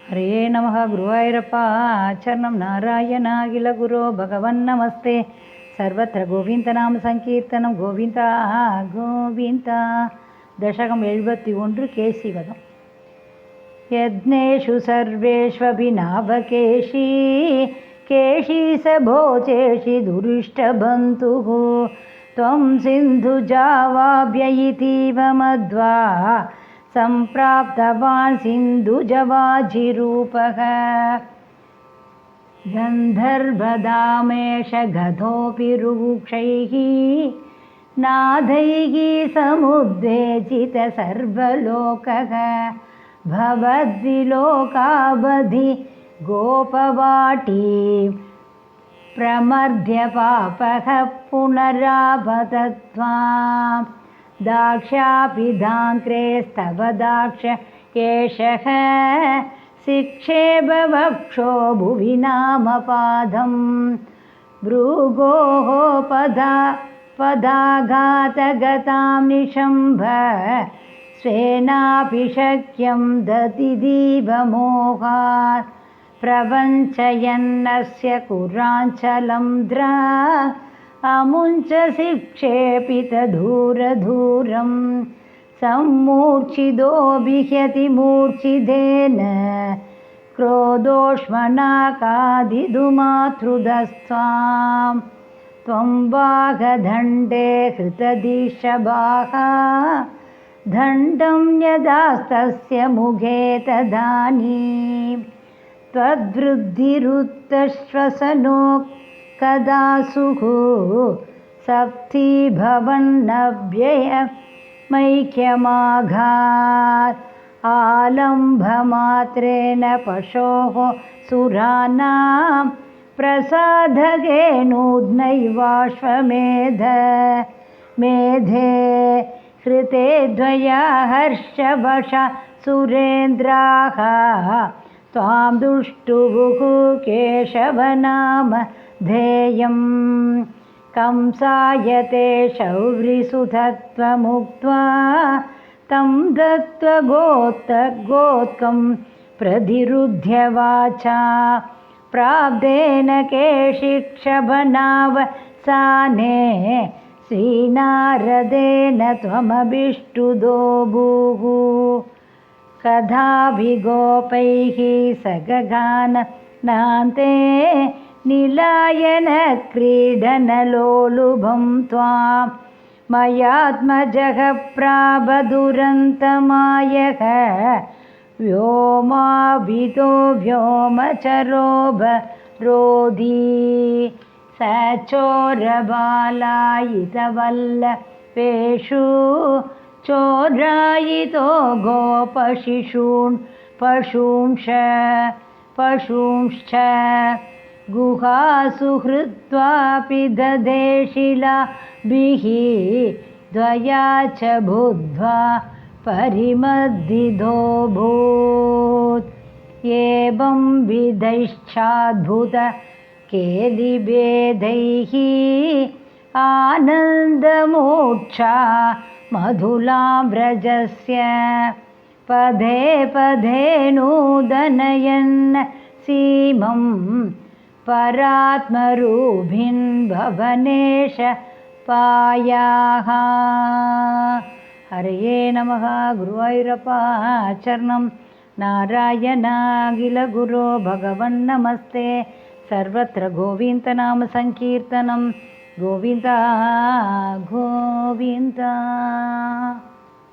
हरे नमः गुरुवायूरप्पा चरणं नारायणाखिलगुरो भगवन्नमस्ते सर्वत्र गोविन्दनाम सङ्कीर्तनं गोविन्दा गोविन्दा दशकं 71 केशिवदम् यज्ञेषु सर्वेष्वपि नावकेशी केशी स भोजेषि दुरिष्टबन्धुः त्वं सिन्धुजावाभ्य इतीव मध्वा सम्प्राप्तवान् सिन्धुजवाजिरूपः गन्धर्वदामेश गधोऽपि रुक्षैः नादैः समुद्वेजित सर्वलोकः भवद्विलोकावधि गोपवाटी प्रमर्द्य पापः पुनरापतत्वाम् दाक्ष्यापि दाङ्क्रेस्तव दाक्ष एषः शिक्षेप वक्षो भुवि नामपादं भृगोः पदाघातगतां निशम्भ स्वेनापि शक्यं दतिदीवमोहात् प्रवञ्चयन्नस्य कुराञ्चलं द्रा अमुञ्च शिक्षेपितदूरदूरं सम्मूर्च्छितो बिह्यति मूर्च्छितेन क्रोधोष्मणाकादिदुमातृदस्त्वां त्वं वागदण्डे हृतदिशबाहा दण्डं यदास्तस्य मुखे तदानीं त्वद्वृद्धिरुत्तश्वसनो कदासुः सप्ती भवन्नव्ययमैक्यमाघात् आलम्भमात्रेण पशोः सुराणां प्रसादकेनूद्नैवाश्वमेध मेधे हृते द्वया हर्षवशा सुरेन्द्राः त्वां दुष्टुवुः केशवनाम धेयं कंसायते शौरिसुधत्वमुक्त्वा तं दत्त्वगोत्कं प्रतिरुध्य वाचा प्राप्तेन केशिक्षभनावसाने श्रीनारदेन त्वमभिष्टुदो भूः कदाभिगोपैः सगगाननान्ते नीलायनक्रीडनलोलुभं त्वां मयात्मजः प्राबदुरन्तमायः व्योमाभितो व्योमचरोभरोधी सचोरबालायितवल्लभेषु चोरायितो गोपशिशून् पशूंश्च गुहासु हृत्वापि ददेशिलाभिः द्वया च बुद्ध्वा परिमद्दितोऽभूत् एवं विधैश्चाद्भुत केलिभेदैः आनन्दमूर्च्छा मधुलां व्रजस्य पदे पदे नूदनयन् सीमं परात्मरूपिन् भवनेश पायाः हरे नमः गुरुवायूरप्पा चरणं नारायणाखिलगुरो भगवन्नमस्ते सर्वत्र गोविन्दनाम सङ्कीर्तनं गोविन्दा गोविन्दा।